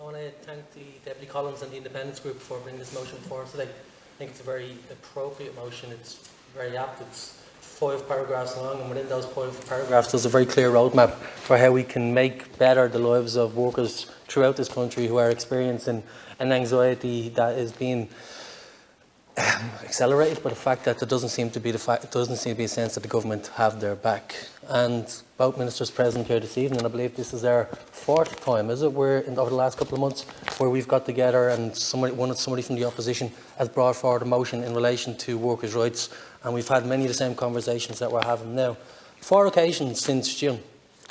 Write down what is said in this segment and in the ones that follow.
want to thank the Deputy Collins and the Independence Group for bringing this motion forward today. I think it's a very appropriate motion. It's very apt. It's 5 paragraphs long, and within those 5 paragraphs there's a very clear roadmap for how we can make better the lives of workers throughout this country who are experiencing an anxiety that is being accelerated by the fact that there doesn't seem to be a sense that the government have their back. And both ministers present here this evening, I believe this is our 4th time, is it? Over the last couple of months, where we've got together and somebody from the opposition has brought forward a motion in relation to workers' rights, and we've had many of the same conversations that we're having now. 4 occasions since June.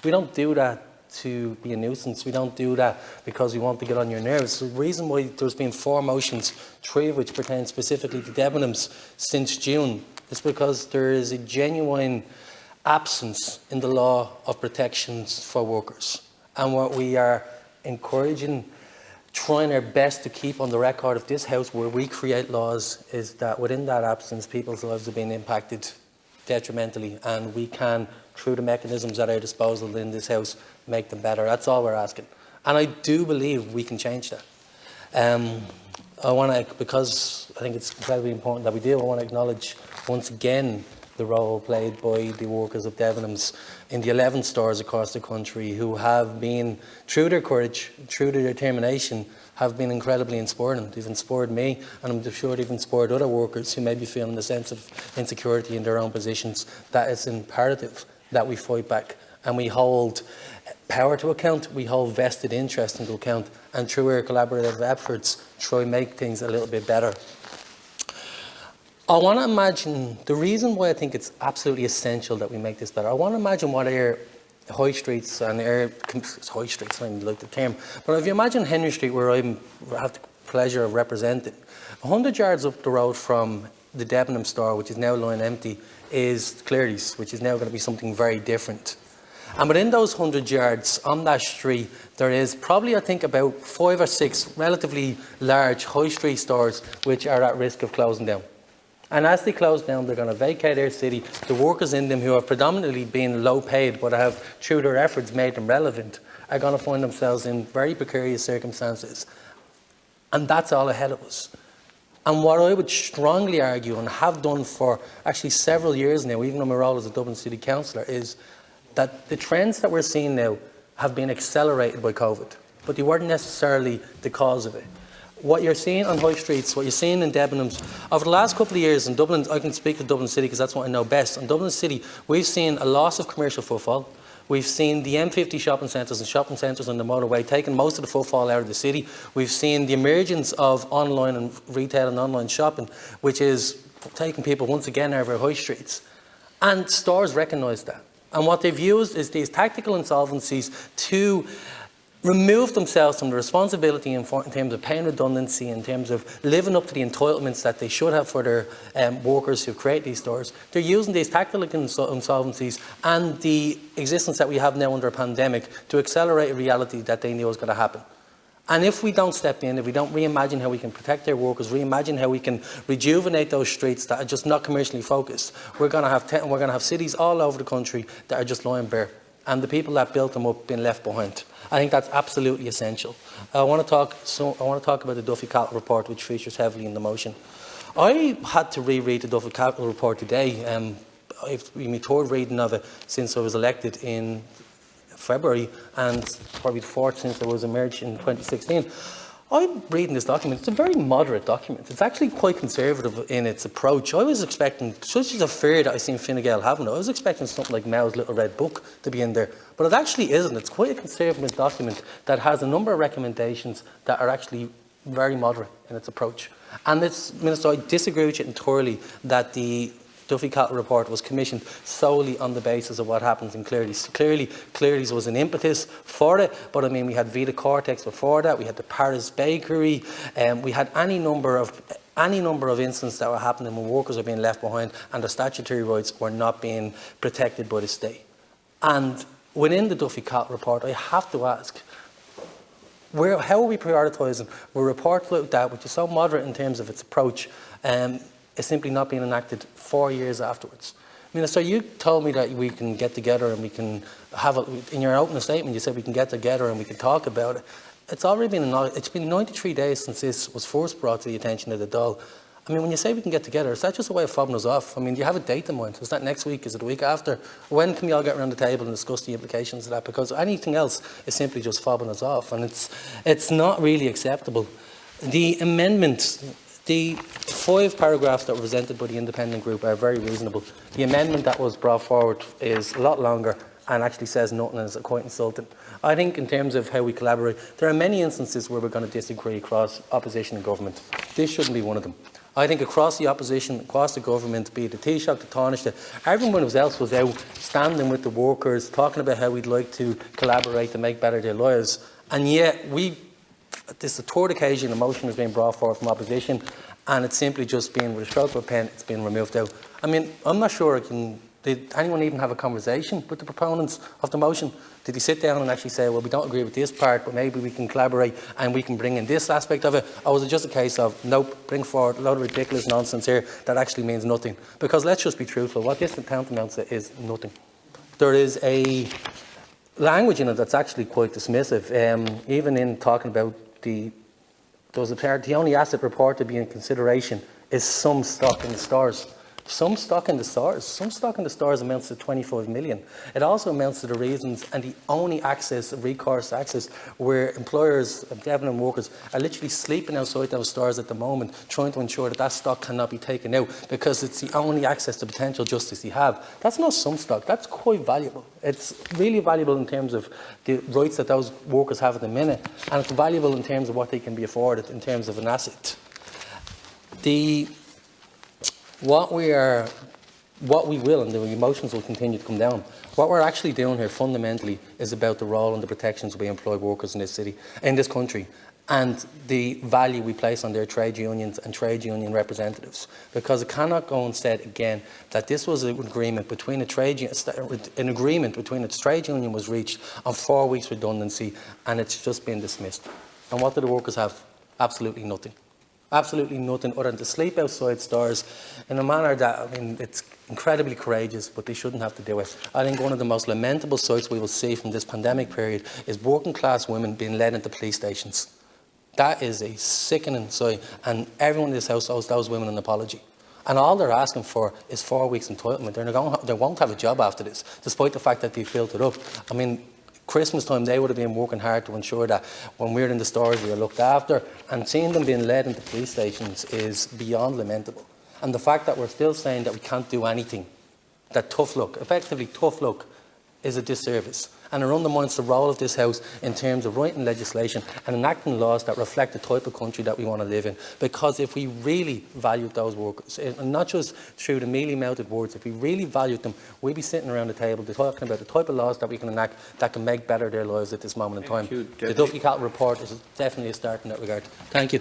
We don't do that to be a nuisance. We don't do that because we want to get on your nerves. The reason why there's been 4 motions, 3 of which pertain specifically to Debenhams since June, is because there is a genuine absence in the law of protections for workers. And what we are encouraging, trying our best to keep on the record of this House where we create laws, is that within that absence people's lives are being impacted detrimentally, and we can, through the mechanisms at our disposal in this House, make them better. That's all we're asking. And I do believe we can change that. Because I think it's incredibly important that we do, I want to acknowledge once again the role played by the workers of Debenhams in the 11 stores across the country who have been, through their courage, through their determination, have been incredibly inspiring. They've inspired me, and I'm sure they've inspired other workers who may be feeling a sense of insecurity in their own positions. That it's imperative that we fight back and we hold power to account, we hold vested interest into account, and through our collaborative efforts try and make things a little bit better. I want to imagine the reason why I think it's absolutely essential that we make this better. I want to imagine what our high streets and high streets, I don't like the term, but if you imagine Henry Street, where I have the pleasure of representing, 100 yards up the road from the Debenhams store, which is now lying empty, is Cleary's, which is now going to be something very different. And within those 100 yards on that street, there is probably, I think, about 5 or 6 relatively large high street stores which are at risk of closing down. And as they close down, they're going to vacate our city. The workers in them, who have predominantly been low paid but have, through their efforts, made them relevant, are going to find themselves in very precarious circumstances. And that's all ahead of us. And what I would strongly argue, and have done for actually several years now, even on my role as a Dublin City Councillor, is that the trends that we're seeing now have been accelerated by COVID, but they weren't necessarily the cause of it. What you're seeing on high streets, what you're seeing in Debenhams, over the last couple of years in Dublin, I can speak of Dublin City because that's what I know best. In Dublin City, we've seen a loss of commercial footfall. We've seen the M50 shopping centres and shopping centres on the motorway taking most of the footfall out of the city. We've seen the emergence of online and retail and online shopping, which is taking people once again out of our high streets. And stores recognise that. And what they've used is these tactical insolvencies to remove themselves from the responsibility in terms of paying redundancy, in terms of living up to the entitlements that they should have for their workers who create these stores. They're using these tactical insolvencies and the existence that we have now under a pandemic to accelerate a reality that they knew was going to happen. And if we don't step in, if we don't reimagine how we can protect their workers, reimagine how we can rejuvenate those streets that are just not commercially focused, we're going to have cities all over the country that are just lying bare, and the people that built them up being left behind. I think that's absolutely essential. I want to talk about the Duffy Cattle report, which features heavily in the motion. I had to reread the Duffy Cattle report today. It's been my 3rd reading of it since I was elected in February, and probably the 4th since I was emerged in 2016. I'm reading this document. It's a very moderate document. It's actually quite conservative in its approach. I was expecting, such as a fear that I seen Fine Gael having, I was expecting something like Mao's Little Red Book to be in there. But it actually isn't. It's quite a conservative document that has a number of recommendations that are actually very moderate in its approach. And it's, Minister, I disagree with you entirely that the Duffy Cattle report was commissioned solely on the basis of what happens in Cleary's. Cleary's was an impetus for it, but I mean, we had Vita Cortex before that, we had the Paris Bakery, we had any number of incidents that were happening when workers were being left behind and their statutory rights were not being protected by the state. And within the Duffy Cattle report, I have to ask, how are we prioritising a report like that, which is so moderate in terms of its approach, is simply not being enacted 4 years afterwards? Minister, you told me that we can get together and we can have it, in your opening statement you said we can get together and we can talk about it. it's already been, it's been 93 days since this was first brought to the attention of the Dáil. I mean, when you say we can get together, is that just a way of fobbing us off? I mean, do you have a date in mind? Is that next week? Is it a week after? When can we all get around the table and discuss the implications of that? Because anything else is simply just fobbing us off, and it's not really acceptable. The amendment, the 5 paragraphs that were presented by the independent group are very reasonable. The amendment that was brought forward is a lot longer and actually says nothing and is quite insulting. I think in terms of how we collaborate, there are many instances where we're going to disagree across opposition and government. This shouldn't be one of them. I think across the opposition, across the government, be it the Taoiseach, the Taoiseach, everyone else was out standing with the workers, talking about how we'd like to collaborate to make better their lives. And yet, this is the third occasion a motion has been brought forward from opposition, and it's simply just been, with a stroke of a pen, it's been removed out. I mean, I'm not sure did anyone even have a conversation with the proponents of the motion? Did he sit down and actually say, well, we don't agree with this part, but maybe we can collaborate and we can bring in this aspect of it? Or was it just a case of, nope, bring forward a lot of ridiculous nonsense here that actually means nothing? Because let's just be truthful, what this tantamount to is nothing. There is a language in it that's actually quite dismissive, even in talking about the only asset report to be in consideration is some stock in the stores. Some stock in the stores amounts to 25 million. It also amounts to the reasons and the only access, recourse access, where employers, Devon workers, are literally sleeping outside those stores at the moment, trying to ensure that that stock cannot be taken out because it's the only access to potential justice you have. That's not some stock, that's quite valuable. It's really valuable in terms of the rights that those workers have at the minute, and it's valuable in terms of what they can be afforded in terms of an asset. What we will, and the emotions will continue to come down, what we're actually doing here fundamentally is about the role and the protections we employ workers in this city, in this country, and the value we place on their trade unions and trade union representatives. Because it cannot go unsaid again that this was an agreement between a trade union was reached on 4 weeks redundancy, and it's just been dismissed. And what do the workers have? Absolutely nothing. Absolutely nothing other than to sleep outside stores in a manner that, I mean, it's incredibly courageous, but they shouldn't have to do it. I think one of the most lamentable sights we will see from this pandemic period is working class women being led into police stations. That is a sickening sight, and everyone in this house owes those women an apology. And all they're asking for is 4 weeks entitlement. They won't have a job after this, despite the fact that they filled it up. I mean, Christmas time, they would have been working hard to ensure that when we're in the stores, we are looked after, and seeing them being led into police stations is beyond lamentable. And the fact that we're still saying that we can't do anything, that effectively tough luck, is a disservice. And it undermines the role of this House in terms of writing legislation and enacting laws that reflect the type of country that we want to live in. Because if we really valued those workers, and not just through the mealy-mouthed words, if we really valued them, we'd be sitting around the table talking about the type of laws that we can enact that can make better their lives at this moment in time. The Duffy Cattle report is definitely a start in that regard. Thank you.